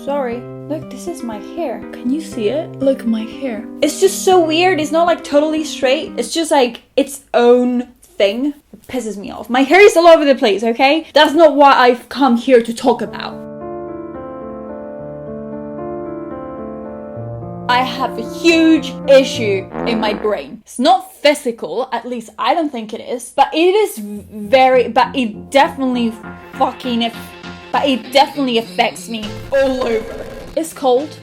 Sorry. Look, this is my hair. Can you see it? Look, my hair. It's just so weird. It's not like totally straight. It's just like its own thing. It pisses me off. My hair is all over the place, okay? That's not what I've come here to talk about. I have a huge issue in my brain. It's not physical, at least I don't think it is, but it definitely affects me all over. It's called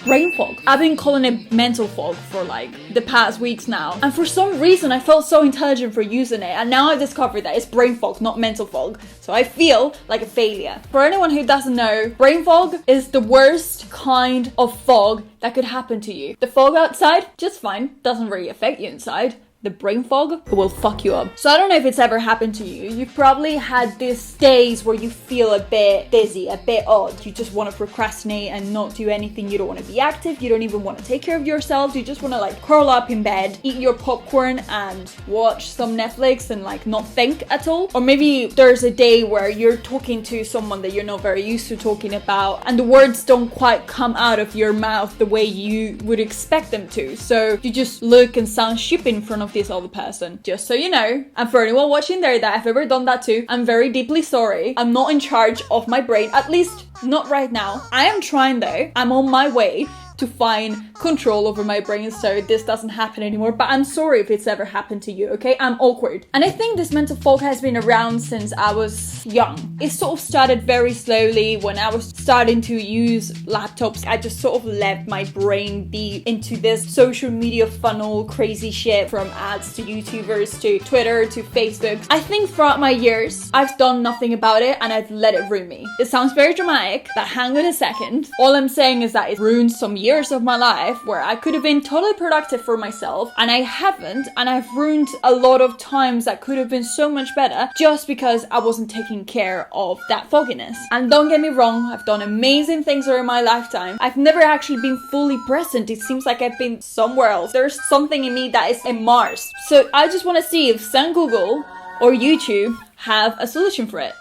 brain fog. I've been calling it mental fog for like the past weeks now, and for some reason I felt so intelligent for using it, and now I discovered that it's brain fog, not mental fog, so I feel like a failure. For anyone who doesn't know, brain fog is the worst kind of fog that could happen to you. The fog outside, just fine, doesn't really affect you inside. The brain fog will fuck you up. So I don't know if it's ever happened to you. You've probably had these days where you feel a bit dizzy, a bit odd. You just want to procrastinate and not do anything. You don't want to be active. You don't even want to take care of yourself. You just want to like curl up in bed, eat your popcorn and watch some Netflix and like not think at all. Or maybe there's a day where you're talking to someone that you're not very used to talking about and the words don't quite come out of your mouth the way you would expect them to. So you just look and sound stupid in front of this other person, just so you know. And for anyone watching there that I've ever done that to, I'm very deeply sorry. I'm not in charge of my brain, at least not right now. I am trying though. I'm on my way to find control over my brain so this doesn't happen anymore, but I'm sorry if it's ever happened to you, okay? I'm awkward. And I think this mental fog has been around since I was young. It sort of started very slowly when I was starting to use laptops. I just sort of let my brain be into this social media funnel crazy shit, from ads to YouTubers to Twitter to Facebook. I think throughout my years, I've done nothing about it and I've let it ruin me. It sounds very dramatic, but hang on a second. All I'm saying is that it ruined some years of my life where I could have been totally productive for myself, and I haven't, and I've ruined a lot of times that could have been so much better just because I wasn't taking care of that fogginess. And don't get me wrong, I've done amazing things during my lifetime. I've never actually been fully present. It seems like I've been somewhere else. There's something in me that is in Mars. So I just want to see if San Google or YouTube have a solution for it.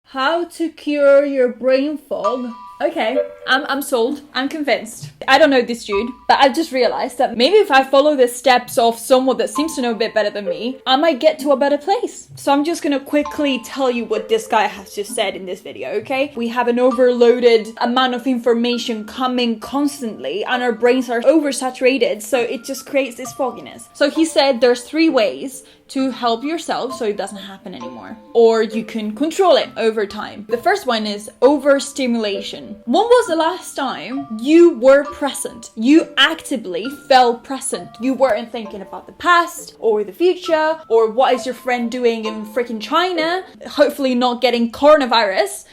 How to cure your brain fog. Okay, I'm sold. I'm convinced. I don't know this dude, but I just realized that maybe if I follow the steps of someone that seems to know a bit better than me, I might get to a better place. So I'm just gonna quickly tell you what this guy has just said in this video, okay? We have an overloaded amount of information coming constantly and our brains are oversaturated, so it just creates this fogginess. So he said there's 3 ways to help yourself so it doesn't happen anymore, or you can control it over time. The first one is overstimulation. When was the last time you were present? You actively felt present. You weren't thinking about the past or the future or what is your friend doing in freaking China, hopefully not getting coronavirus.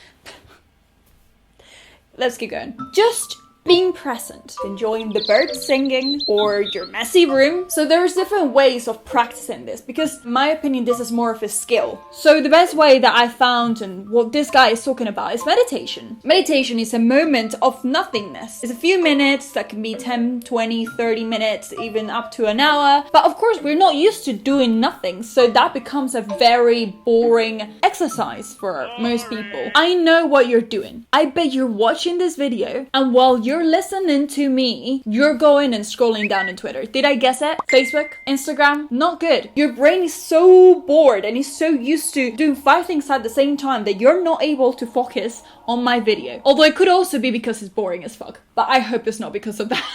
Let's keep going. Just being present, enjoying the birds singing or your messy room. So there's different ways of practicing this because in my opinion this is more of a skill. So the best way that I found and what this guy is talking about is meditation. Meditation is a moment of nothingness. It's a few minutes, that can be 10, 20, 30 minutes, even up to an hour. But of course we're not used to doing nothing, so that becomes a very boring exercise for most people. I know what you're doing. I bet you're watching this video and while you're listening to me, you're going and scrolling down on Twitter. Did I guess it? Facebook, Instagram, not good. Your brain is so bored and is so used to doing 5 things at the same time that you're not able to focus on my video. Although it could also be because it's boring as fuck, but I hope it's not because of that.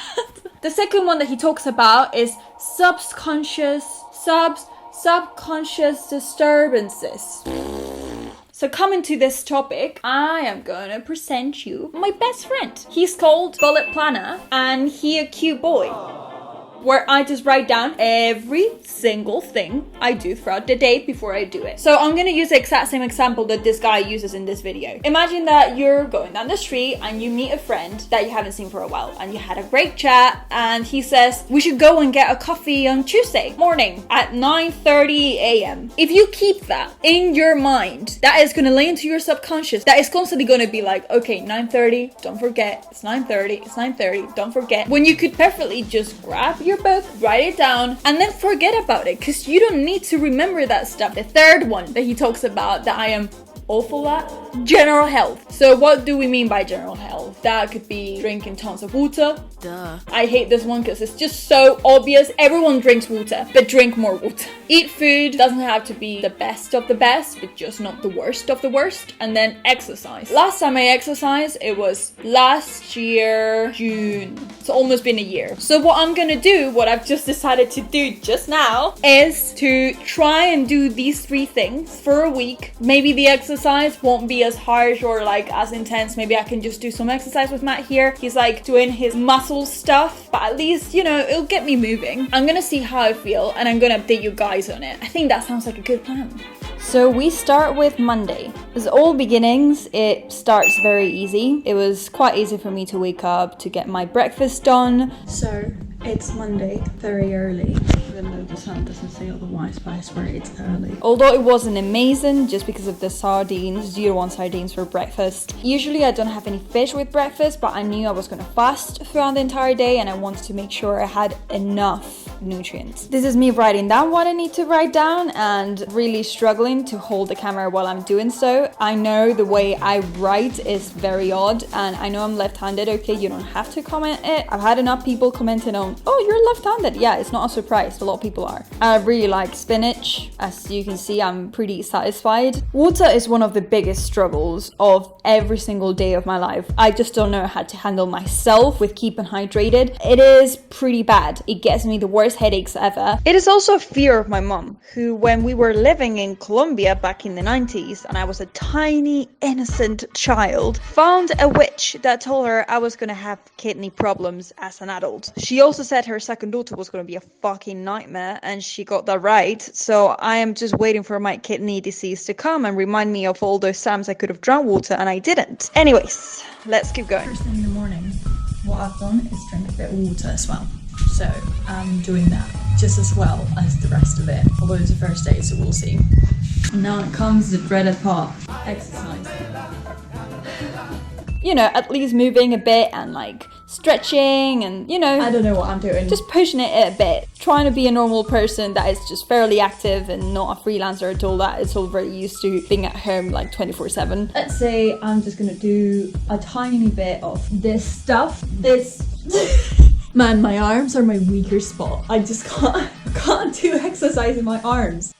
The second one that he talks about is subconscious disturbances. So coming to this topic, I am gonna present you my best friend. He's called Bullet Planner and he a cute boy, where I just write down every single thing I do throughout the day before I do it. So I'm gonna use the exact same example that this guy uses in this video. Imagine that you're going down the street and you meet a friend that you haven't seen for a while and you had a great chat and he says, we should go and get a coffee on Tuesday morning at 9:30 a.m. If you keep that in your mind, that is gonna lay into your subconscious. That is constantly gonna be like, okay, 9:30, don't forget, it's 9:30, it's 9:30, don't forget. When you could perfectly just grab your book, write it down, and then forget about it, because you don't need to remember that stuff. The third one that he talks about that I am awful at. General health. So what do we mean by general health? That could be drinking tons of water. Duh. I hate this one because it's just so obvious. Everyone drinks water, but drink more water. Eat food. Doesn't have to be the best of the best, but just not the worst of the worst. And then exercise. Last time I exercised, it was last year, June. It's almost been a year. So what I'm gonna do, what I've just decided to do just now, is to try and do these 3 things for a week. Maybe the exercise won't be as harsh or like as intense. Maybe I can just do some exercise with Matt here. He's like doing his muscle stuff, but at least, you know, it'll get me moving. I'm gonna see how I feel and I'm gonna update you guys on it. I think that sounds like a good plan. So we start with Monday. As all beginnings, it starts very easy. It was quite easy for me to wake up, to get my breakfast done. So it's Monday, very early, even though the sun doesn't say otherwise, but I swear it's early. Although it wasn't amazing, just because of the sardines, 0-1 sardines for breakfast. Usually I don't have any fish with breakfast, but I knew I was gonna fast throughout the entire day and I wanted to make sure I had enough nutrients. This is me writing down what I need to write down and really struggling to hold the camera while I'm doing so. I know the way I write is very odd and I know I'm left-handed. Okay, you don't have to comment it. I've had enough people commenting on, oh, you're left-handed. Yeah, it's not a surprise. A lot of people are. I really like spinach. As you can see, I'm pretty satisfied. Water is one of the biggest struggles of every single day of my life. I just don't know how to handle myself with keeping hydrated. It is pretty bad. It gets me the worst headaches ever. It is also a fear of my mom, who when we were living in Colombia back in the 90s and I was a tiny innocent child, found a witch that told her I was gonna have kidney problems as an adult. She also said her second daughter was gonna be a fucking nightmare and she got that right. So I am just waiting for my kidney disease to come and remind me of all those times I could have drunk water and I didn't. Anyways, let's keep going. First thing in the morning, what I've done is drink a bit of water as well. So I'm doing that just as well as the rest of it. Although it's the first day, so we'll see. Now it comes the dreaded part, exercise. You know, at least moving a bit and like stretching and, you know, I don't know what I'm doing. just pushing it a bit. Trying to be a normal person that is just fairly active and not a freelancer at all, that is all very used to being at home like 24/7. Let's say I'm just gonna do a tiny bit of this stuff. This man, my arms are my weaker spot. I just can't do exercise in my arms.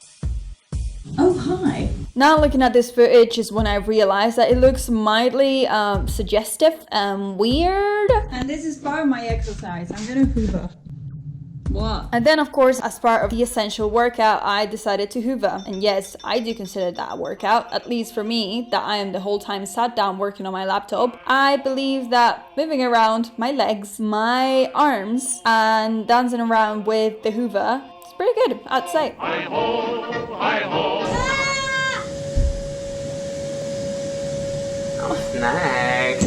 Oh, hi. Now looking at this footage is when I realized that it looks mildly suggestive and weird. And this is part of my exercise. I'm gonna hoover. What? And then of course, as part of the essential workout, I decided to hoover. And yes, I do consider that a workout, at least for me, that I am the whole time sat down working on my laptop. I believe that moving around my legs, my arms, and dancing around with the hoover, it's pretty good, I'd say. Hi-ho, hi-ho. Oh, nice.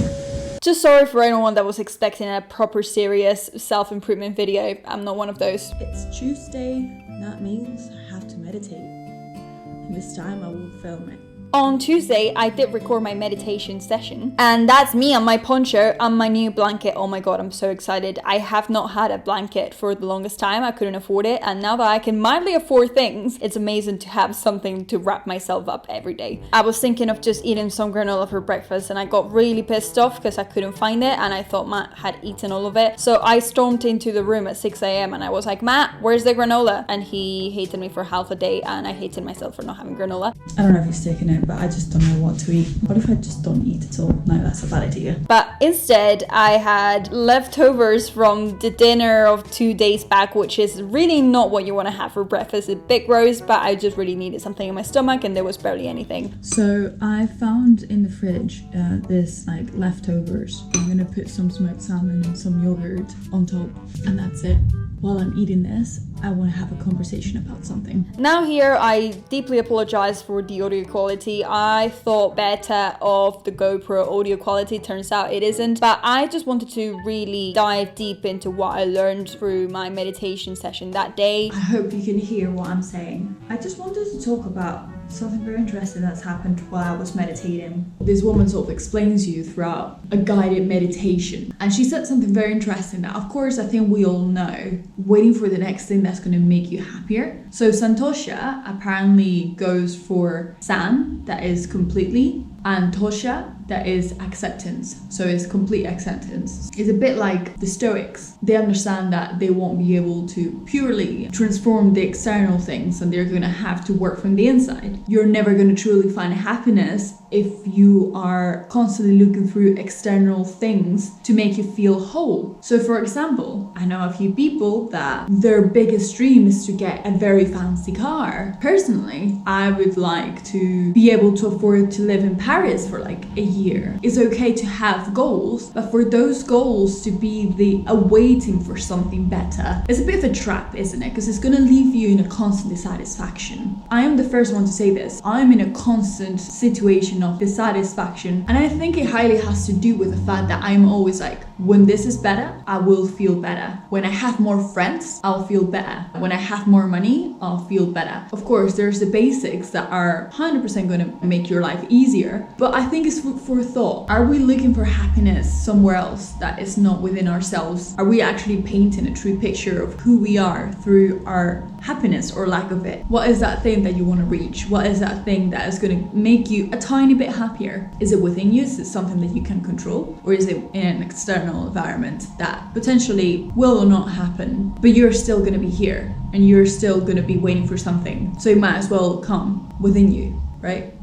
Just sorry for anyone that was expecting a proper serious self-improvement video. I'm not one of those. It's Tuesday. That means I have to meditate. And this time I will film it. On Tuesday, I did record my meditation session, and that's me on my poncho and my new blanket. Oh my god, I'm so excited. I have not had a blanket for the longest time. I couldn't afford it, and now that I can mildly afford things, it's amazing to have something to wrap myself up every day. I was thinking of just eating some granola for breakfast, and I got really pissed off because I couldn't find it, and I thought Matt had eaten all of it. So I stormed into the room at 6 a.m. and I was like, Matt, where's the granola? And he hated me for half a day, and I hated myself for not having granola. I don't know if he's taking it, but I just don't know what to eat. What if I just don't eat at all? No, that's a bad idea. But instead, I had leftovers from the dinner of 2 days back, which is really not what you want to have for breakfast. It's a bit gross, but I just really needed something in my stomach and there was barely anything. So I found in the fridge this like leftovers. I'm gonna put some smoked salmon and some yogurt on top, and that's it. While I'm eating this, I want to have a conversation about something. Now here, I deeply apologize for the audio quality. I thought better of the GoPro audio quality. Turns out it isn't. But I just wanted to really dive deep into what I learned through my meditation session that day. I hope you can hear what I'm saying. I just wanted to talk about Something very interesting that's happened while I was meditating. This woman sort of explains you throughout a guided meditation. And she said something very interesting that, of course, I think we all know, waiting for the next thing that's going to make you happier. So Santosha apparently goes for San, that is completely, and Tosha, that is acceptance. So it's complete acceptance. It's a bit like the Stoics. They understand that they won't be able to purely transform the external things and they're gonna have to work from the inside. You're never gonna truly find happiness if you are constantly looking through external things to make you feel whole. So for example, I know a few people that their biggest dream is to get a very fancy car. Personally, I would like to be able to afford to live in Paris for like a year. It's okay to have goals, but for those goals to be the awaiting for something better, it's a bit of a trap, isn't it? Because it's gonna leave you in a constant dissatisfaction. I am the first one to say this. I'm in a constant situation of dissatisfaction, and I think it highly has to do with the fact that I'm always like, when this is better, I will feel better. When I have more friends, I'll feel better. When I have more money, I'll feel better. Of course, there's the basics that are 100% going to make your life easier, but I think it's food for thought. Are we looking for happiness somewhere else that is not within ourselves? Are we actually painting a true picture of who we are through our happiness or lack of it? What is that thing that you want to reach? What is that thing that is going to make you a tiny bit happier? Is it within you? Is it something that you can control? Or is it in an external environment that potentially will or not happen, but you're still going to be here and you're still going to be waiting for something? So it might as well come within you, right?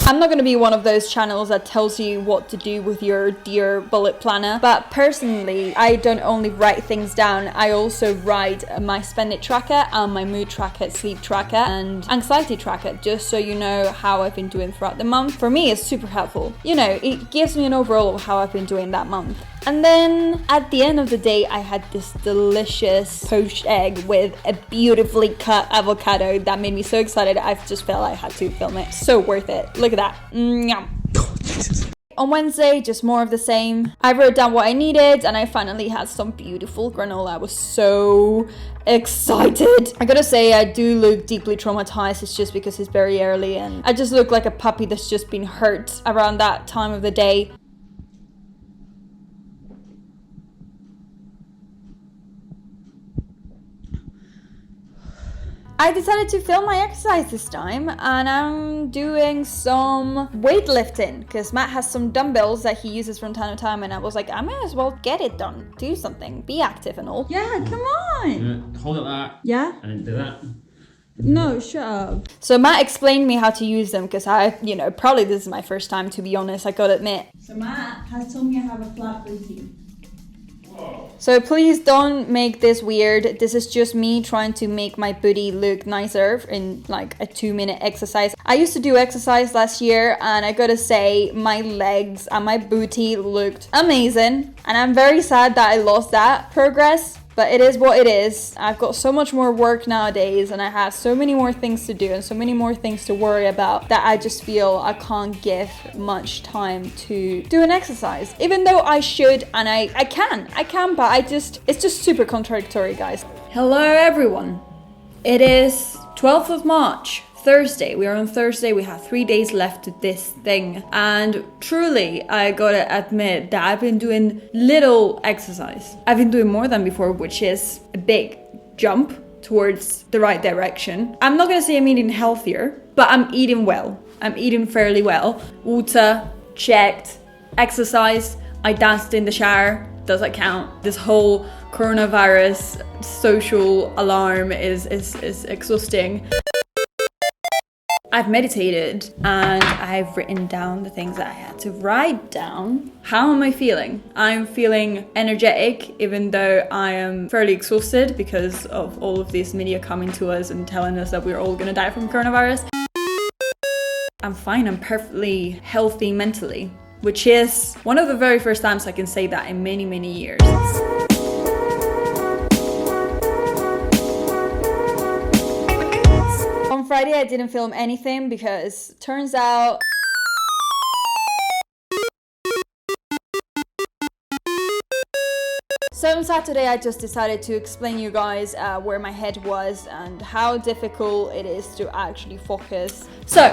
I'm not going to be one of those channels that tells you what to do with your dear bullet planner, but personally, I don't only write things down, I also write my spend it tracker and my mood tracker, sleep tracker and anxiety tracker, just so you know how I've been doing throughout the month. For me, it's super helpful. You know, it gives me an overall of how I've been doing that month. And then at the end of the day, I had this delicious poached egg with a beautifully cut avocado that made me so excited. I just felt I had to film it. So worth it. Look at that. Yum. Oh, Jesus. On Wednesday, just more of the same. I wrote down what I needed and I finally had some beautiful granola. I was so excited. I gotta say, I do look deeply traumatized. It's just because it's very early and I just look like a puppy that's just been hurt around that time of the day. I decided to film my exercise this time and I'm doing some weightlifting because Matt has some dumbbells that he uses from time to time and I was like, I might as well get it done, do something, be active and all. Yeah, come on. Hold it like that. Yeah? And do that. No, shut up. So Matt explained me how to use them because probably this is my first time, to be honest, I gotta admit. So Matt has told me I have a flat routine. So please don't make this weird. This is just me trying to make my booty look nicer in like a 2-minute exercise. I used to do exercise last year and I gotta say my legs and my booty looked amazing. And I'm very sad that I lost that progress. But it is what it is. I've got so much more work nowadays and I have so many more things to do and so many more things to worry about that I just feel I can't give much time to do an exercise. Even though I should and I can, but it's just super contradictory, guys. Hello everyone. It is 12th of March. Thursday. We are on Thursday. We have 3 days left to this thing. And truly, I gotta admit that I've been doing little exercise. I've been doing more than before, which is a big jump towards the right direction. I'm not gonna say I'm eating healthier, but I'm eating well. I'm eating fairly well. Water, checked. Exercise, I danced in the shower. Does that count? This whole coronavirus social alarm is exhausting. I've meditated and I've written down the things that I had to write down. How am I feeling? I'm feeling energetic, even though I am fairly exhausted because of all of this media coming to us and telling us that we're all gonna die from coronavirus. I'm fine, I'm perfectly healthy mentally, which is one of the very first times I can say that in many, many years. On Friday I didn't film anything because turns out So on Saturday I just decided to explain you guys where my head was and how difficult it is to actually focus. So,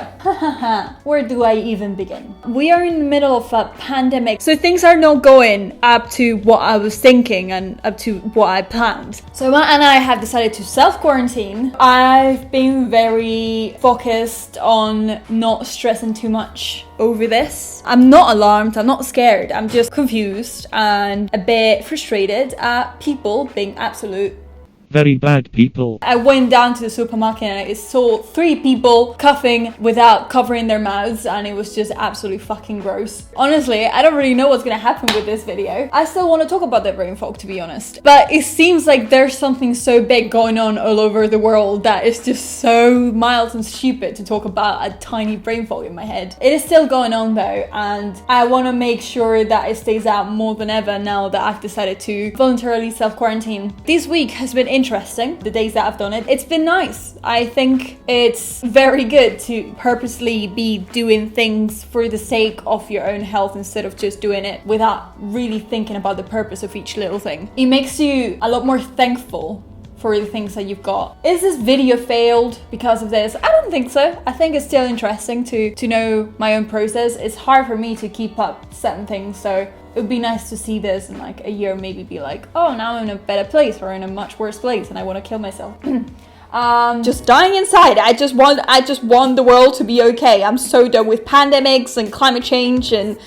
where do I even begin? We are in the middle of a pandemic, so things are not going up to what I was thinking and up to what I planned. So Matt and I have decided to self-quarantine. I've been very focused on not stressing too much over this. I'm not alarmed, I'm not scared, I'm just confused and a bit frustrated at people being absolute very bad people. I went down to the supermarket and I saw 3 people coughing without covering their mouths, and it was just absolutely fucking gross. Honestly, I don't really know what's gonna happen with this video. I still want to talk about the brain fog, to be honest. But it seems like there's something so big going on all over the world that it's just so mild and stupid to talk about a tiny brain fog in my head. It is still going on though, and I want to make sure that it stays out more than ever now that I've decided to voluntarily self-quarantine. This week has been interesting, the days that I've done it. It's been nice. I think it's very good to purposely be doing things for the sake of your own health instead of just doing it without really thinking about the purpose of each little thing. It makes you a lot more thankful for the things that you've got. Is this video failed because of this? I don't think so. I think it's still interesting to know my own process. It's hard for me to keep up certain things, so it would be nice to see this in like a year, maybe be like, oh, now I'm in a better place or in a much worse place and I want to kill myself. Just dying inside. I just want the world to be okay. I'm so done with pandemics and climate change and